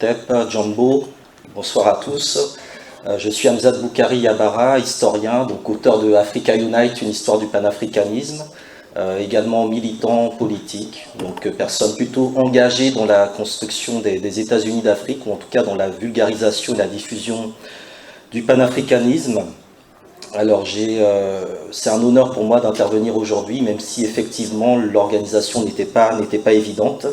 Imhotep, Jambo, bonsoir à tous. Je suis Hamzat Boukari Yabara, historien, donc auteur de Africa Unite, une histoire du panafricanisme, également militant politique, donc personne plutôt engagée dans la construction des États-Unis d'Afrique, ou en tout cas dans la vulgarisation et la diffusion du panafricanisme. Alors c'est un honneur pour moi d'intervenir aujourd'hui, même si effectivement l'organisation n'était pas évidente.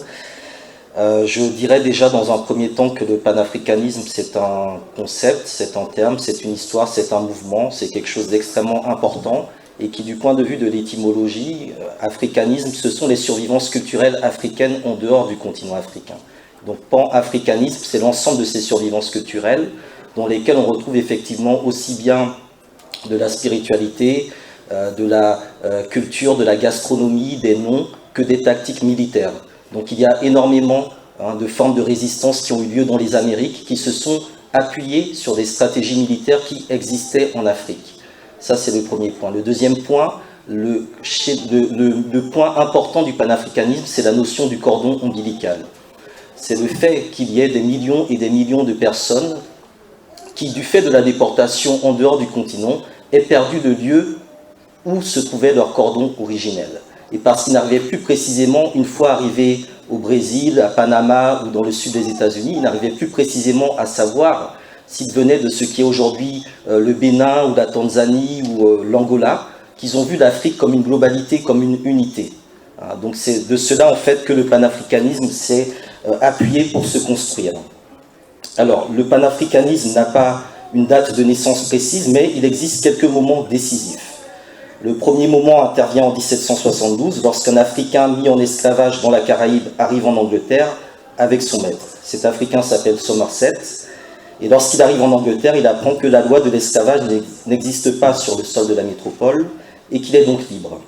Je dirais déjà dans un premier temps que le panafricanisme c'est un concept, c'est un terme, c'est une histoire, c'est un mouvement, c'est quelque chose d'extrêmement important et qui du point de vue de l'étymologie, africanisme, ce sont les survivances culturelles africaines en dehors du continent africain. Donc pan-africanisme, c'est l'ensemble de ces survivances culturelles dans lesquelles on retrouve effectivement aussi bien de la spiritualité, de la culture, de la gastronomie, des noms, que des tactiques militaires. Donc il y a énormément de formes de résistance qui ont eu lieu dans les Amériques, qui se sont appuyées sur des stratégies militaires qui existaient en Afrique. Ça, c'est le premier point. Le deuxième point, le point important du panafricanisme, c'est la notion du cordon ombilical. C'est le fait qu'il y ait des millions et des millions de personnes qui, du fait de la déportation en dehors du continent, aient perdu le lieu où se trouvait leur cordon originel. Et parce qu'ils n'arrivaient plus précisément, une fois arrivés au Brésil, à Panama ou dans le sud des États-Unis, ils n'arrivaient plus précisément à savoir s'ils venaient de ce qui est aujourd'hui le Bénin ou la Tanzanie ou l'Angola, qu'ils ont vu l'Afrique comme une globalité, comme une unité. Donc c'est de cela en fait que le panafricanisme s'est appuyé pour se construire. Alors le panafricanisme n'a pas une date de naissance précise, mais il existe quelques moments décisifs. Le premier moment intervient en 1772, lorsqu'un Africain mis en esclavage dans la Caraïbe arrive en Angleterre avec son maître. Cet Africain s'appelle Somerset, et lorsqu'il arrive en Angleterre, il apprend que la loi de l'esclavage n'existe pas sur le sol de la métropole, et qu'il est donc libre.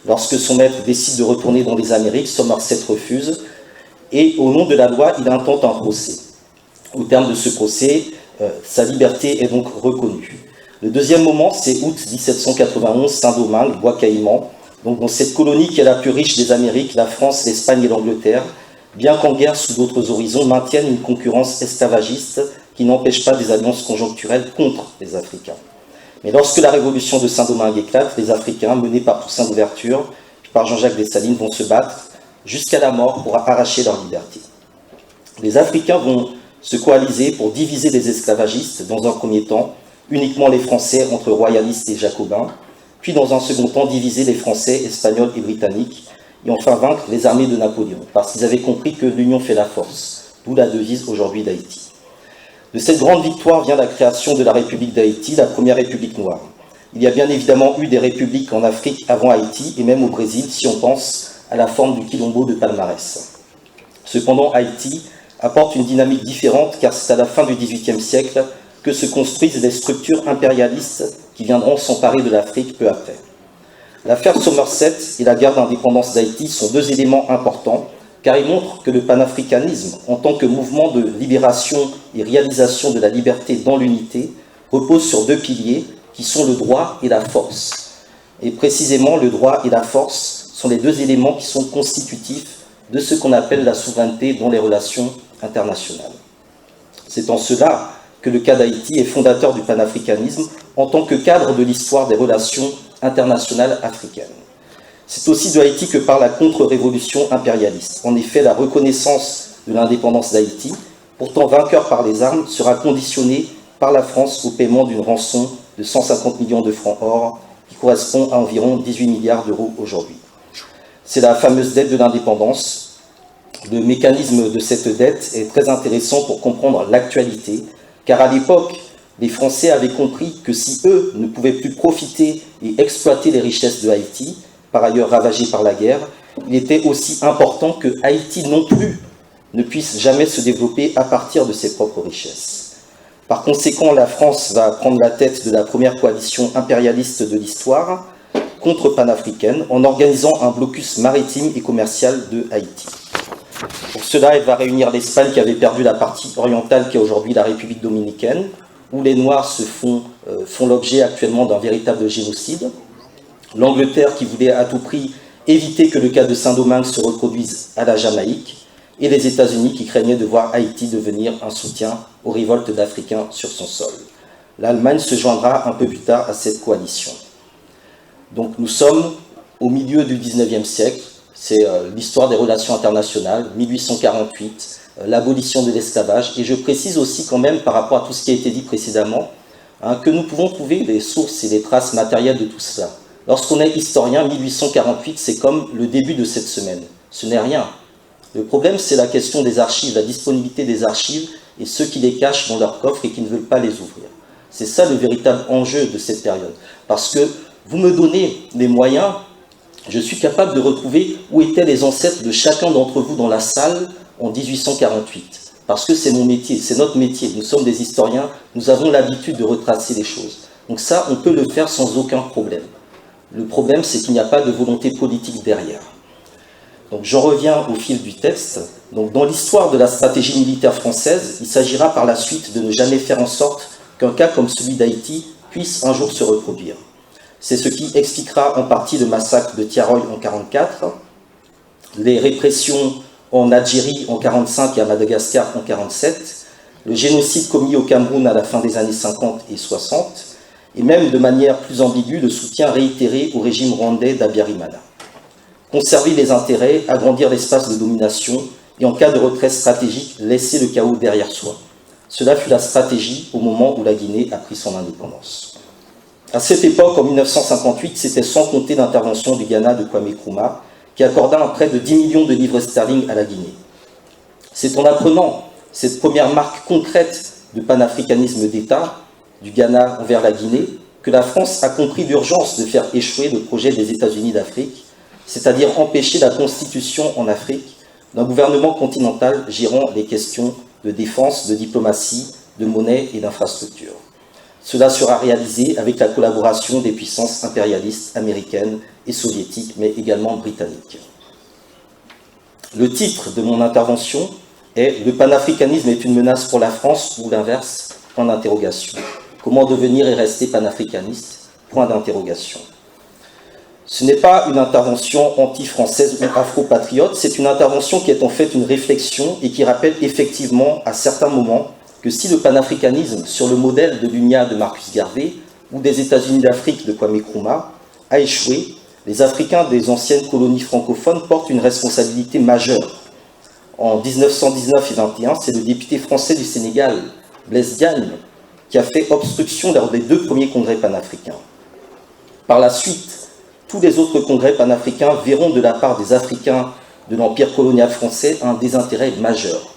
Lorsque son maître décide de retourner dans les Amériques, Somerset refuse, et au nom de la loi, il intente un procès. Au terme de ce procès, sa liberté est donc reconnue. Le deuxième moment, c'est août 1791, Saint-Domingue, Bois-Caïman. Donc dans cette colonie qui est la plus riche des Amériques, la France, l'Espagne et l'Angleterre, bien qu'en guerre sous d'autres horizons, maintiennent une concurrence esclavagiste qui n'empêche pas des alliances conjoncturelles contre les Africains. Mais lorsque la révolution de Saint-Domingue éclate, les Africains, menés par Toussaint Louverture, puis par Jean-Jacques Dessalines, vont se battre jusqu'à la mort pour arracher leur liberté. Les Africains vont se coaliser pour diviser les esclavagistes, dans un premier temps, uniquement les Français entre royalistes et jacobins, puis dans un second temps diviser les Français, Espagnols et Britanniques, et enfin vaincre les armées de Napoléon, parce qu'ils avaient compris que l'union fait la force, d'où la devise aujourd'hui d'Haïti. De cette grande victoire vient la création de la République d'Haïti, la première république noire. Il y a bien évidemment eu des républiques en Afrique avant Haïti, et même au Brésil, si on pense à la forme du quilombo de Palmarès. Cependant, Haïti apporte une dynamique différente, car c'est à la fin du XVIIIe siècle que se construisent des structures impérialistes qui viendront s'emparer de l'Afrique peu après. L'affaire Somerset et la guerre d'indépendance d'Haïti sont deux éléments importants, car ils montrent que le panafricanisme, en tant que mouvement de libération et réalisation de la liberté dans l'unité, repose sur deux piliers qui sont le droit et la force. Et précisément, le droit et la force sont les deux éléments qui sont constitutifs de ce qu'on appelle la souveraineté dans les relations internationales. C'est en cela que le cas d'Haïti est fondateur du panafricanisme en tant que cadre de l'histoire des relations internationales africaines. C'est aussi de Haïti que part la contre-révolution impérialiste. En effet, la reconnaissance de l'indépendance d'Haïti, pourtant vainqueur par les armes, sera conditionnée par la France au paiement d'une rançon de 150 millions de francs or, qui correspond à environ 18 milliards d'euros aujourd'hui. C'est la fameuse dette de l'indépendance. Le mécanisme de cette dette est très intéressant pour comprendre l'actualité, car à l'époque, les Français avaient compris que si eux ne pouvaient plus profiter et exploiter les richesses de Haïti, par ailleurs ravagées par la guerre, il était aussi important que Haïti non plus ne puisse jamais se développer à partir de ses propres richesses. Par conséquent, la France va prendre la tête de la première coalition impérialiste de l'histoire, contre-panafricaine, en organisant un blocus maritime et commercial de Haïti. Pour cela, elle va réunir l'Espagne qui avait perdu la partie orientale qui est aujourd'hui la République dominicaine, où les Noirs font l'objet actuellement d'un véritable génocide. L'Angleterre qui voulait à tout prix éviter que le cas de Saint-Domingue se reproduise à la Jamaïque, et les États-Unis qui craignaient de voir Haïti devenir un soutien aux révoltes d'Africains sur son sol. L'Allemagne se joindra un peu plus tard à cette coalition. Donc nous sommes au milieu du XIXe siècle, c'est l'histoire des relations internationales, 1848, l'abolition de l'esclavage, et je précise aussi quand même par rapport à tout ce qui a été dit précédemment, que nous pouvons trouver des sources et des traces matérielles de tout cela. Lorsqu'on est historien, 1848, c'est comme le début de cette semaine. Ce n'est rien. Le problème, c'est la question des archives, la disponibilité des archives et ceux qui les cachent dans leur coffre et qui ne veulent pas les ouvrir. C'est ça le véritable enjeu de cette période. Parce que vous me donnez les moyens, je suis capable de retrouver où étaient les ancêtres de chacun d'entre vous dans la salle en 1848. Parce que c'est mon métier, c'est notre métier. Nous sommes des historiens, nous avons l'habitude de retracer les choses. Donc ça, on peut le faire sans aucun problème. Le problème, c'est qu'il n'y a pas de volonté politique derrière. Donc j'en reviens au fil du texte. Donc, dans l'histoire de la stratégie militaire française, il s'agira par la suite de ne jamais faire en sorte qu'un cas comme celui d'Haïti puisse un jour se reproduire. C'est ce qui expliquera en partie le massacre de Tiaroy en 1944, les répressions en Algérie en 1945 et à Madagascar en 1947, le génocide commis au Cameroun à la fin des années 50 et 60, et même de manière plus ambiguë le soutien réitéré au régime rwandais d'Abiyarimana. Conserver les intérêts, agrandir l'espace de domination et en cas de retrait stratégique, laisser le chaos derrière soi. Cela fut la stratégie au moment où la Guinée a pris son indépendance. À cette époque, en 1958, c'était sans compter l'intervention du Ghana de Kwame Nkrumah, qui accorda un prêt de 10 millions de livres sterling à la Guinée. C'est en apprenant cette première marque concrète de panafricanisme d'État du Ghana envers la Guinée que la France a compris l'urgence de faire échouer le projet des États-Unis d'Afrique, c'est-à-dire empêcher la constitution en Afrique d'un gouvernement continental gérant les questions de défense, de diplomatie, de monnaie et d'infrastructure. Cela sera réalisé avec la collaboration des puissances impérialistes américaines et soviétiques, mais également britanniques. Le titre de mon intervention est « Le panafricanisme est une menace pour la France ou l'inverse ?» Point d'interrogation. Comment devenir et rester panafricaniste? Point d'interrogation. Ce n'est pas une intervention anti-française ou afro-patriote, c'est une intervention qui est en fait une réflexion et qui rappelle effectivement à certains moments que si le panafricanisme, sur le modèle de l'UNIA de Marcus Garvey ou des États-Unis d'Afrique de Kwame Nkrumah, a échoué, les Africains des anciennes colonies francophones portent une responsabilité majeure. En 1919 et 1921, c'est le député français du Sénégal, Blaise Diagne, qui a fait obstruction lors des 2 premiers congrès panafricains. Par la suite, tous les autres congrès panafricains verront de la part des Africains de l'Empire colonial français un désintérêt majeur.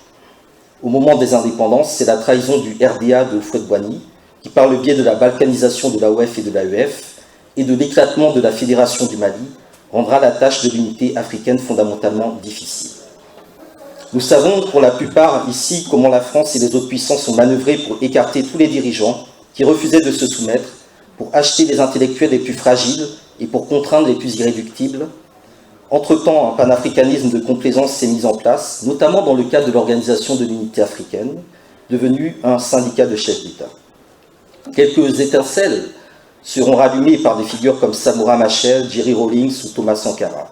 Au moment des indépendances, c'est la trahison du RDA de Houphouët-Boigny, qui par le biais de la balkanisation de l'AOF et de l'AEF et de l'éclatement de la Fédération du Mali, rendra la tâche de l'unité africaine fondamentalement difficile. Nous savons pour la plupart ici comment la France et les autres puissances ont manœuvré pour écarter tous les dirigeants qui refusaient de se soumettre, pour acheter les intellectuels les plus fragiles et pour contraindre les plus irréductibles. Entre-temps, un panafricanisme de complaisance s'est mis en place, notamment dans le cadre de l'Organisation de l'Unité africaine, devenue un syndicat de chefs d'État. Quelques étincelles seront rallumées par des figures comme Samora Machel, Jerry Rawlings ou Thomas Sankara.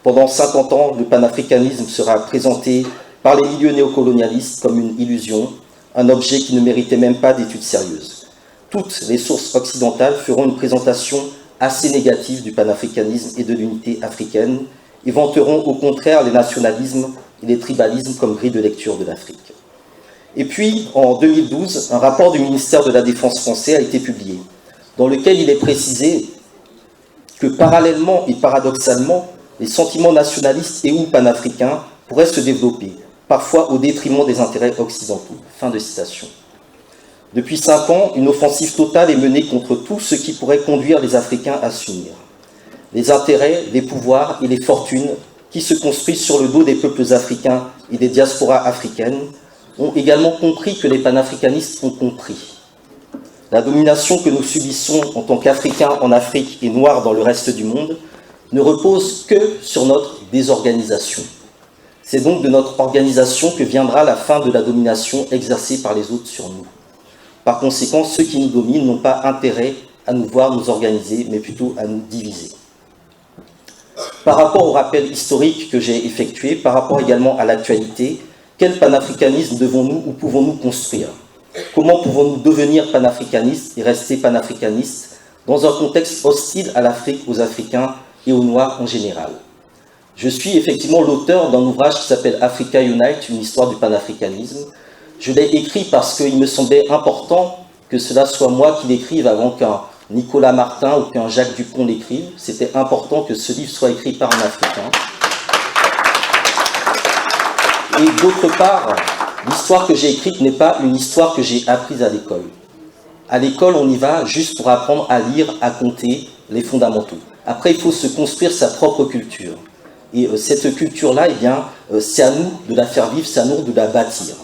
Pendant 50 ans, le panafricanisme sera présenté par les milieux néocolonialistes comme une illusion, un objet qui ne méritait même pas d'études sérieuses. Toutes les sources occidentales feront une présentation assez négative du panafricanisme et de l'unité africaine et vanteront au contraire les nationalismes et les tribalismes comme grille de lecture de l'Afrique. Et puis, en 2012, un rapport du ministère de la Défense français a été publié, dans lequel il est précisé que parallèlement et paradoxalement, les sentiments nationalistes et ou panafricains pourraient se développer, parfois au détriment des intérêts occidentaux. Fin de citation. Depuis 5 ans, une offensive totale est menée contre tout ce qui pourrait conduire les Africains à s'unir. Les intérêts, les pouvoirs et les fortunes qui se construisent sur le dos des peuples africains et des diasporas africaines ont également compris que les panafricanistes ont compris. La domination que nous subissons en tant qu'Africains en Afrique et Noirs dans le reste du monde ne repose que sur notre désorganisation. C'est donc de notre organisation que viendra la fin de la domination exercée par les autres sur nous. Par conséquent, ceux qui nous dominent n'ont pas intérêt à nous voir nous organiser, mais plutôt à nous diviser. Par rapport au rappel historique que j'ai effectué, par rapport également à l'actualité, quel panafricanisme devons-nous ou pouvons-nous construire? Comment pouvons-nous devenir panafricanistes et rester panafricanistes dans un contexte hostile à l'Afrique, aux Africains et aux Noirs en général? Je suis effectivement l'auteur d'un ouvrage qui s'appelle Africa Unite, une histoire du panafricanisme. Je l'ai écrit parce qu'il me semblait important que cela soit moi qui l'écrive avant qu'un Nicolas Martin ou qu'un Jacques Dupont l'écrive. C'était important que ce livre soit écrit par un Africain. Et d'autre part, l'histoire que j'ai écrite n'est pas une histoire que j'ai apprise à l'école. À l'école, on y va juste pour apprendre à lire, à compter, les fondamentaux. Après, il faut se construire sa propre culture. Et cette culture-là, eh bien, c'est à nous de la faire vivre, c'est à nous de la bâtir.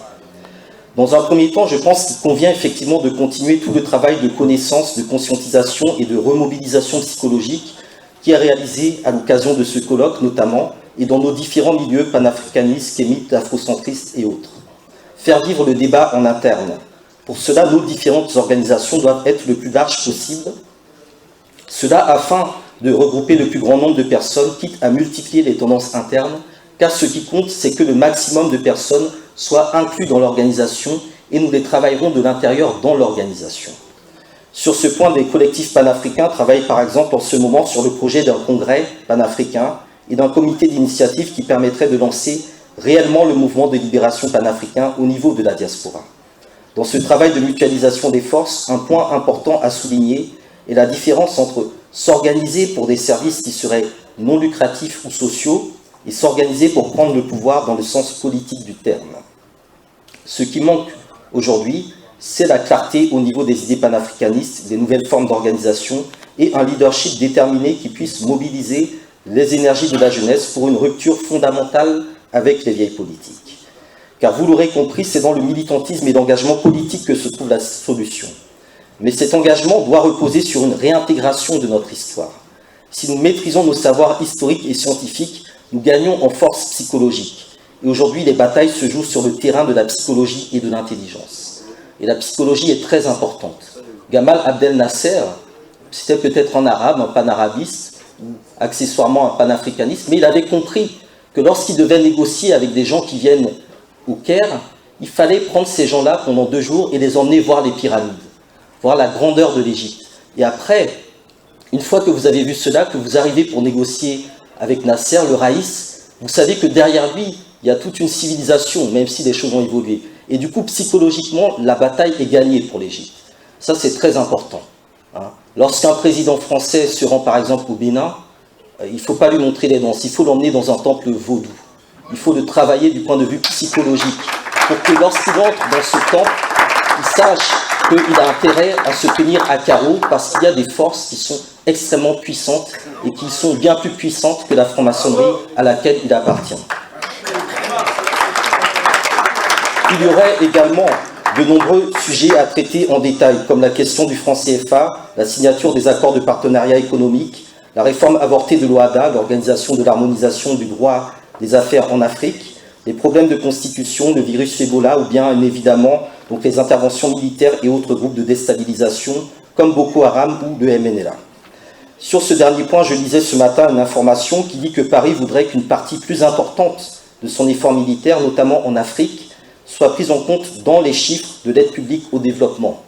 Dans un premier temps, je pense qu'il convient effectivement de continuer tout le travail de connaissance, de conscientisation et de remobilisation psychologique qui est réalisé à l'occasion de ce colloque notamment, et dans nos différents milieux panafricanistes, kémites, afrocentristes et autres. Faire vivre le débat en interne. Pour cela, nos différentes organisations doivent être le plus large possible. Cela afin de regrouper le plus grand nombre de personnes, quitte à multiplier les tendances internes, car ce qui compte, c'est que le maximum de personnes soient inclus dans l'organisation et nous les travaillerons de l'intérieur dans l'organisation. Sur ce point, des collectifs panafricains travaillent par exemple en ce moment sur le projet d'un congrès panafricain et d'un comité d'initiative qui permettrait de lancer réellement le mouvement de libération panafricain au niveau de la diaspora. Dans ce travail de mutualisation des forces, un point important à souligner est la différence entre s'organiser pour des services qui seraient non lucratifs ou sociaux et s'organiser pour prendre le pouvoir dans le sens politique du terme. Ce qui manque aujourd'hui, c'est la clarté au niveau des idées panafricanistes, des nouvelles formes d'organisation et un leadership déterminé qui puisse mobiliser les énergies de la jeunesse pour une rupture fondamentale avec les vieilles politiques. Car vous l'aurez compris, c'est dans le militantisme et l'engagement politique que se trouve la solution. Mais cet engagement doit reposer sur une réintégration de notre histoire. Si nous maîtrisons nos savoirs historiques et scientifiques, nous gagnons en force psychologique. Et aujourd'hui, les batailles se jouent sur le terrain de la psychologie et de l'intelligence. Et la psychologie est très importante. Gamal Abdel Nasser, c'était peut-être un arabe, un panarabiste, ou accessoirement un panafricaniste, mais il avait compris que lorsqu'il devait négocier avec des gens qui viennent au Caire, il fallait prendre ces gens-là pendant 2 jours et les emmener voir les pyramides, voir la grandeur de l'Égypte. Et après, une fois que vous avez vu cela, que vous arrivez pour négocier avec Nasser, le Raïs, vous savez que derrière lui, il y a toute une civilisation, même si les choses ont évolué. Et du coup, psychologiquement, la bataille est gagnée pour l'Égypte. Ça, c'est très important. Lorsqu'un président français se rend, par exemple, au Bénin, il ne faut pas lui montrer les danses, il faut l'emmener dans un temple vaudou. Il faut le travailler du point de vue psychologique, pour que lorsqu'il entre dans ce temple, il sache qu'il a intérêt à se tenir à carreau, parce qu'il y a des forces qui sont extrêmement puissantes, et qui sont bien plus puissantes que la franc-maçonnerie à laquelle il appartient. Il y aurait également de nombreux sujets à traiter en détail, comme la question du franc CFA, la signature des accords de partenariat économique, la réforme avortée de l'OHADA, l'organisation de l'harmonisation du droit des affaires en Afrique, les problèmes de constitution, le virus Ebola, ou bien évidemment donc les interventions militaires et autres groupes de déstabilisation, comme Boko Haram ou le MNLA. Sur ce dernier point, je lisais ce matin une information qui dit que Paris voudrait qu'une partie plus importante de son effort militaire, notamment en Afrique, soit prise en compte dans les chiffres de l'aide publique au développement.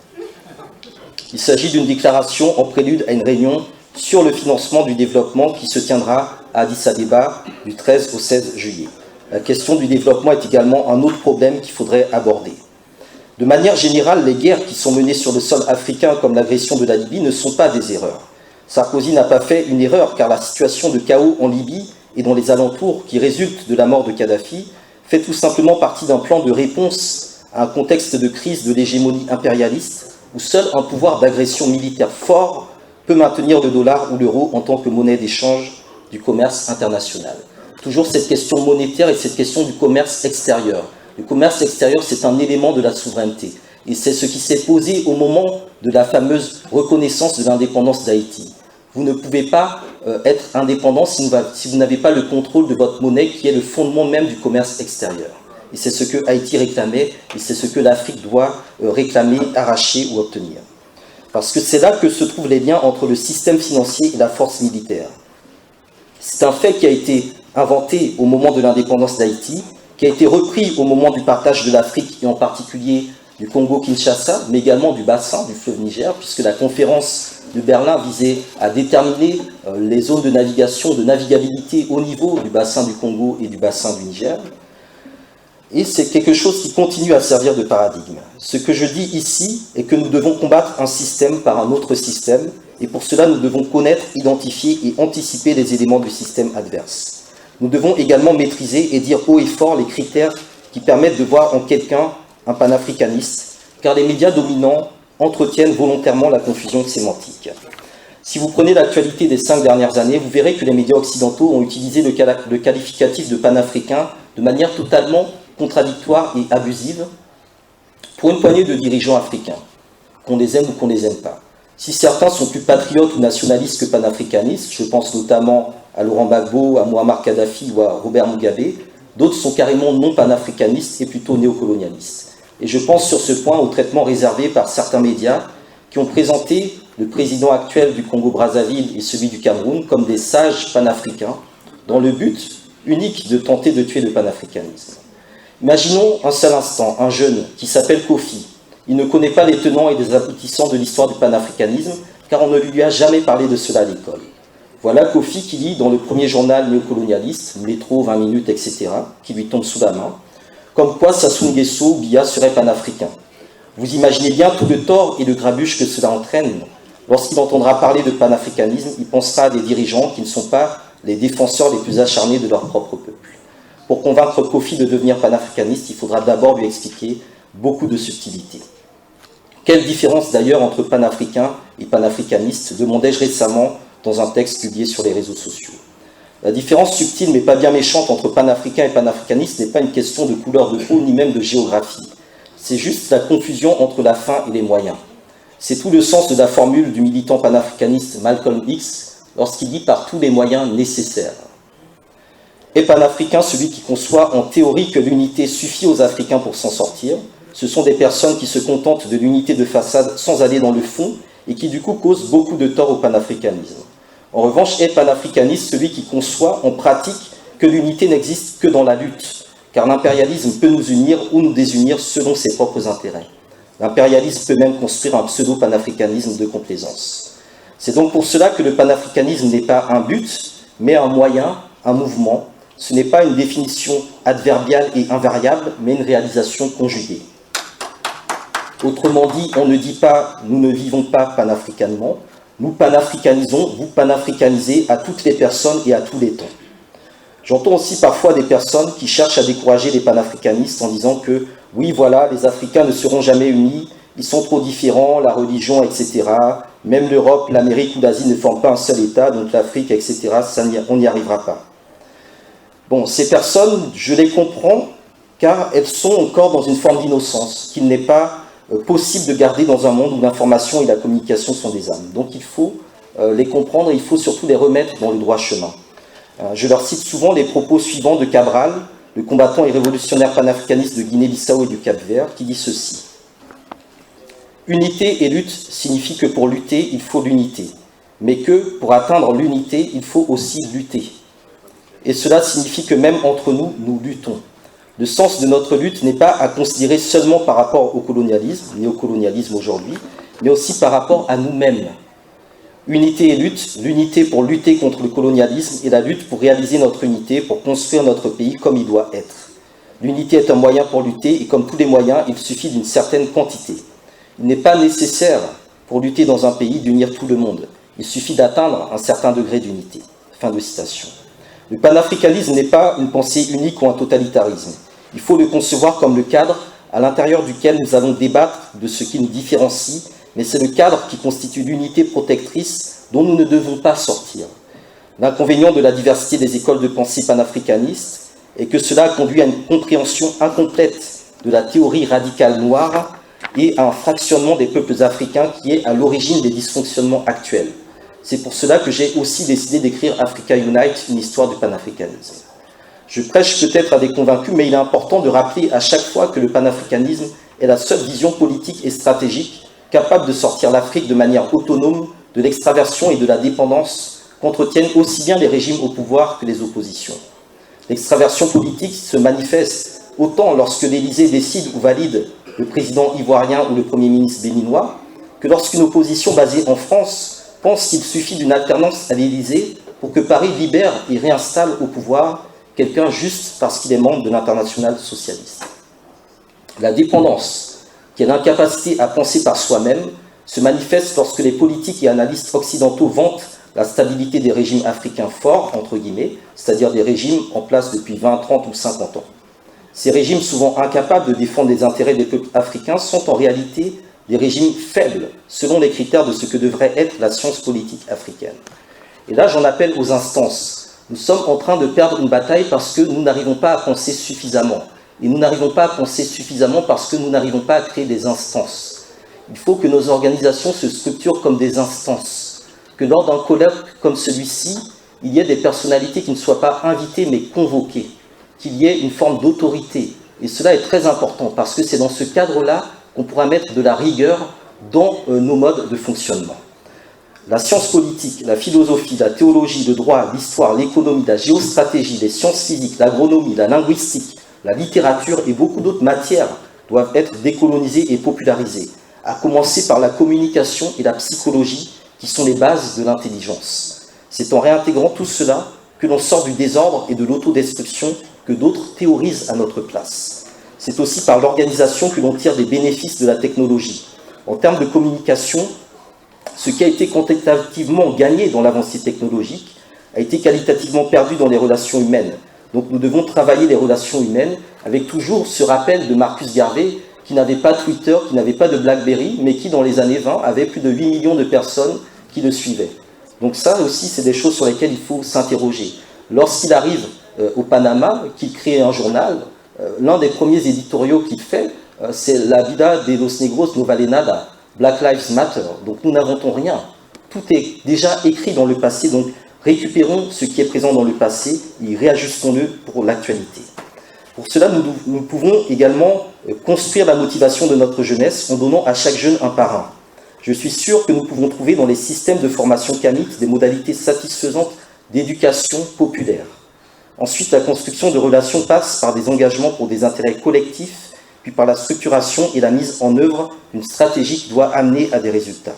Il s'agit d'une déclaration en prélude à une réunion sur le financement du développement qui se tiendra à Addis Abeba du 13 au 16 juillet. La question du développement est également un autre problème qu'il faudrait aborder. De manière générale, les guerres qui sont menées sur le sol africain, comme l'agression de la Libye, ne sont pas des erreurs. Sarkozy n'a pas fait une erreur, car la situation de chaos en Libye et dans les alentours qui résulte de la mort de Kadhafi fait tout simplement partie d'un plan de réponse à un contexte de crise de l'hégémonie impérialiste, où seul un pouvoir d'agression militaire fort peut maintenir le dollar ou l'euro en tant que monnaie d'échange du commerce international. Toujours cette question monétaire et cette question du commerce extérieur. Le commerce extérieur, c'est un élément de la souveraineté. Et c'est ce qui s'est posé au moment de la fameuse reconnaissance de l'indépendance d'Haïti. Vous ne pouvez pas être indépendant si vous n'avez pas le contrôle de votre monnaie, qui est le fondement même du commerce extérieur. Et c'est ce que Haïti réclamait, et c'est ce que l'Afrique doit réclamer, arracher ou obtenir. Parce que c'est là que se trouvent les liens entre le système financier et la force militaire. C'est un fait qui a été inventé au moment de l'indépendance d'Haïti, qui a été repris au moment du partage de l'Afrique, et en particulier du Congo-Kinshasa, mais également du bassin du fleuve Niger, puisque la conférence de Berlin visait à déterminer les zones de navigation, de navigabilité au niveau du bassin du Congo et du bassin du Niger. Et c'est quelque chose qui continue à servir de paradigme. Ce que je dis ici est que nous devons combattre un système par un autre système, et pour cela nous devons connaître, identifier et anticiper les éléments du système adverse. Nous devons également maîtriser et dire haut et fort les critères qui permettent de voir en quelqu'un un panafricaniste, car les médias dominants entretiennent volontairement la confusion sémantique. Si vous prenez l'actualité des 5 dernières années, vous verrez que les médias occidentaux ont utilisé le qualificatif de panafricain de manière totalement contradictoire et abusive pour une poignée de dirigeants africains, qu'on les aime ou qu'on ne les aime pas. Si certains sont plus patriotes ou nationalistes que panafricanistes, je pense notamment à Laurent Gbagbo, à Muammar Kadhafi ou à Robert Mugabe, d'autres sont carrément non panafricanistes et plutôt néocolonialistes. Et je pense sur ce point au traitement réservé par certains médias qui ont présenté le président actuel du Congo-Brazzaville et celui du Cameroun comme des sages panafricains, dans le but unique de tenter de tuer le panafricanisme. Imaginons un seul instant un jeune qui s'appelle Kofi. Il ne connaît pas les tenants et les aboutissants de l'histoire du panafricanisme, car on ne lui a jamais parlé de cela à l'école. Voilà Kofi qui lit dans le premier journal néocolonialiste, Métro, 20 minutes, etc., qui lui tombe sous la main, comme quoi Sassou Nguesso ou Biya seraient panafricains. Vous imaginez bien tout le tort et le grabuge que cela entraîne. Lorsqu'il entendra parler de panafricanisme, il pensera à des dirigeants qui ne sont pas les défenseurs les plus acharnés de leur propre peuple. Pour convaincre Kofi de devenir panafricaniste, il faudra d'abord lui expliquer beaucoup de subtilités. Quelle différence d'ailleurs entre panafricain et panafricaniste, demandai-je récemment dans un texte publié sur les réseaux sociaux. La différence subtile mais pas bien méchante entre panafricain et panafricaniste n'est pas une question de couleur de peau ni même de géographie. C'est juste la confusion entre la fin et les moyens. C'est tout le sens de la formule du militant panafricaniste Malcolm X lorsqu'il dit par tous les moyens nécessaires. Est panafricain celui qui conçoit en théorie que l'unité suffit aux Africains pour s'en sortir. Ce sont des personnes qui se contentent de l'unité de façade sans aller dans le fond et qui du coup causent beaucoup de tort au panafricanisme. En revanche, est panafricaniste celui qui conçoit en pratique que l'unité n'existe que dans la lutte, car l'impérialisme peut nous unir ou nous désunir selon ses propres intérêts. L'impérialisme peut même construire un pseudo-panafricanisme de complaisance. C'est donc pour cela que le panafricanisme n'est pas un but, mais un moyen, un mouvement. Ce n'est pas une définition adverbiale et invariable, mais une réalisation conjuguée. Autrement dit, on ne dit pas « nous ne vivons pas panafricanement », nous panafricanisons, vous panafricanisez à toutes les personnes et à tous les temps. J'entends aussi parfois des personnes qui cherchent à décourager les panafricanistes en disant que « oui, voilà, les Africains ne seront jamais unis, ils sont trop différents, la religion, etc. Même l'Europe, l'Amérique ou l'Asie ne forment pas un seul État, donc l'Afrique, etc., on n'y arrivera pas. » Bon, ces personnes, je les comprends, car elles sont encore dans une forme d'innocence, qu'il n'est pas possible de garder dans un monde où l'information et la communication sont des armes. Donc il faut les comprendre et il faut surtout les remettre dans le droit chemin. Je leur cite souvent les propos suivants de Cabral, le combattant et révolutionnaire panafricaniste de Guinée-Bissau et du Cap-Vert, qui dit ceci. « Unité et lutte signifie que pour lutter, il faut l'unité, mais que pour atteindre l'unité, il faut aussi lutter. Et cela signifie que même entre nous, nous luttons. Le sens de notre lutte n'est pas à considérer seulement par rapport au colonialisme, néocolonialisme aujourd'hui, mais aussi par rapport à nous-mêmes. Unité et lutte, l'unité pour lutter contre le colonialisme et la lutte pour réaliser notre unité, pour construire notre pays comme il doit être. L'unité est un moyen pour lutter et comme tous les moyens, il suffit d'une certaine quantité. Il n'est pas nécessaire pour lutter dans un pays d'unir tout le monde. Il suffit d'atteindre un certain degré d'unité. » Fin de citation. Le panafricanisme n'est pas une pensée unique ou un totalitarisme. Il faut le concevoir comme le cadre à l'intérieur duquel nous allons débattre de ce qui nous différencie, mais c'est le cadre qui constitue l'unité protectrice dont nous ne devons pas sortir. L'inconvénient de la diversité des écoles de pensée panafricanistes est que cela conduit à une compréhension incomplète de la théorie radicale noire et à un fractionnement des peuples africains qui est à l'origine des dysfonctionnements actuels. C'est pour cela que j'ai aussi décidé d'écrire Africa Unite, une histoire du panafricanisme. Je prêche peut-être à des convaincus, mais il est important de rappeler à chaque fois que le panafricanisme est la seule vision politique et stratégique capable de sortir l'Afrique de manière autonome de l'extraversion et de la dépendance qu'entretiennent aussi bien les régimes au pouvoir que les oppositions. L'extraversion politique se manifeste autant lorsque l'Élysée décide ou valide le président ivoirien ou le Premier ministre béninois, que lorsqu'une opposition basée en France pense qu'il suffit d'une alternance à l'Élysée pour que Paris libère et réinstalle au pouvoir quelqu'un juste parce qu'il est membre de l'internationale socialiste. La dépendance, qui est l'incapacité à penser par soi-même, se manifeste lorsque les politiques et analystes occidentaux vantent la stabilité des régimes africains forts, entre guillemets, c'est-à-dire des régimes en place depuis 20, 30 ou 50 ans. Ces régimes, souvent incapables de défendre les intérêts des peuples africains, sont en réalité des régimes faibles, selon les critères de ce que devrait être la science politique africaine. Et là, j'en appelle aux instances. Nous sommes en train de perdre une bataille parce que nous n'arrivons pas à penser suffisamment. Et nous n'arrivons pas à penser suffisamment parce que nous n'arrivons pas à créer des instances. Il faut que nos organisations se structurent comme des instances. Que lors d'un colloque comme celui-ci, il y ait des personnalités qui ne soient pas invitées mais convoquées. Qu'il y ait une forme d'autorité. Et cela est très important parce que c'est dans ce cadre-là qu'on pourra mettre de la rigueur dans nos modes de fonctionnement. La science politique, la philosophie, la théologie, le droit, l'histoire, l'économie, la géostratégie, les sciences physiques, l'agronomie, la linguistique, la littérature et beaucoup d'autres matières doivent être décolonisées et popularisées, à commencer par la communication et la psychologie qui sont les bases de l'intelligence. C'est en réintégrant tout cela que l'on sort du désordre et de l'autodestruction que d'autres théorisent à notre place. C'est aussi par l'organisation que l'on tire des bénéfices de la technologie. En termes de communication, ce qui a été quantitativement gagné dans l'avancée technologique a été qualitativement perdu dans les relations humaines. Donc nous devons travailler les relations humaines avec toujours ce rappel de Marcus Garvey qui n'avait pas Twitter, qui n'avait pas de BlackBerry, mais qui dans les années 20 avait plus de 8 millions de personnes qui le suivaient. Donc ça aussi, c'est des choses sur lesquelles il faut s'interroger. Lorsqu'il arrive au Panama, qu'il crée un journal, l'un des premiers éditoriaux qu'il fait, c'est La vida de los negros no vale nada, Black Lives Matter. Donc nous n'inventons rien. Tout est déjà écrit dans le passé, donc récupérons ce qui est présent dans le passé et réajustons-le pour l'actualité. Pour cela, nous pouvons également construire la motivation de notre jeunesse en donnant à chaque jeune un parrain. Je suis sûr que nous pouvons trouver dans les systèmes de formation CAMIT des modalités satisfaisantes d'éducation populaire. Ensuite, la construction de relations passe par des engagements pour des intérêts collectifs, puis par la structuration et la mise en œuvre d'une stratégie qui doit amener à des résultats.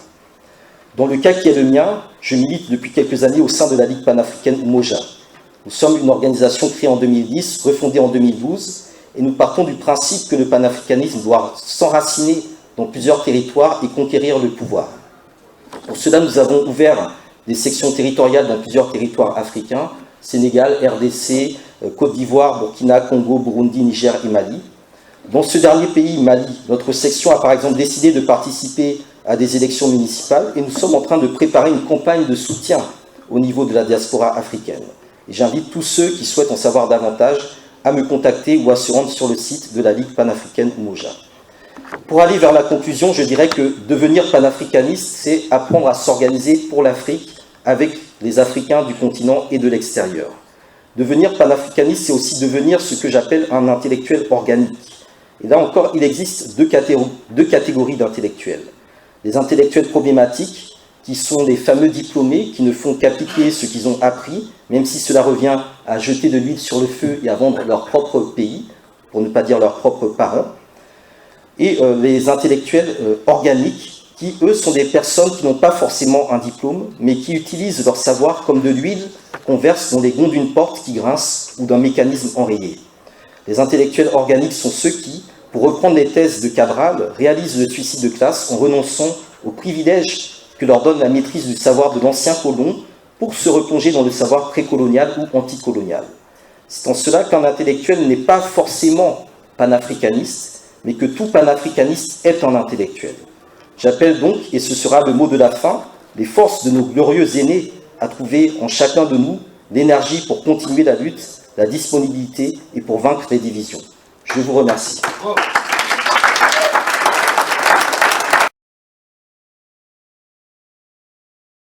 Dans le cas qui est le mien, je milite depuis quelques années au sein de la Ligue panafricaine Umoja. Nous sommes une organisation créée en 2010, refondée en 2012, et nous partons du principe que le panafricanisme doit s'enraciner dans plusieurs territoires et conquérir le pouvoir. Pour cela, nous avons ouvert des sections territoriales dans plusieurs territoires africains, Sénégal, RDC, Côte d'Ivoire, Burkina, Congo, Burundi, Niger et Mali. Dans ce dernier pays, Mali, notre section a par exemple décidé de participer à des élections municipales et nous sommes en train de préparer une campagne de soutien au niveau de la diaspora africaine. Et j'invite tous ceux qui souhaitent en savoir davantage à me contacter ou à se rendre sur le site de la Ligue panafricaine Umoja. Pour aller vers la conclusion, je dirais que devenir panafricaniste, c'est apprendre à s'organiser pour l'Afrique avec les Africains du continent et de l'extérieur. Devenir panafricaniste, c'est aussi devenir ce que j'appelle un intellectuel organique. Et là encore, il existe deux catégories d'intellectuels. Les intellectuels problématiques, qui sont les fameux diplômés qui ne font qu'appliquer ce qu'ils ont appris, même si cela revient à jeter de l'huile sur le feu et à vendre leur propre pays, pour ne pas dire leurs propres parents. Et les intellectuels organiques, qui, eux, sont des personnes qui n'ont pas forcément un diplôme, mais qui utilisent leur savoir comme de l'huile qu'on verse dans les gonds d'une porte qui grince ou d'un mécanisme enrayé. Les intellectuels organiques sont ceux qui, pour reprendre les thèses de Cabral, réalisent le suicide de classe en renonçant aux privilèges que leur donne la maîtrise du savoir de l'ancien colon pour se replonger dans le savoir précolonial ou anticolonial. C'est en cela qu'un intellectuel n'est pas forcément panafricaniste, mais que tout panafricaniste est un intellectuel. J'appelle donc, et ce sera le mot de la fin, les forces de nos glorieux aînés à trouver en chacun de nous l'énergie pour continuer la lutte, la disponibilité et pour vaincre les divisions. Je vous remercie.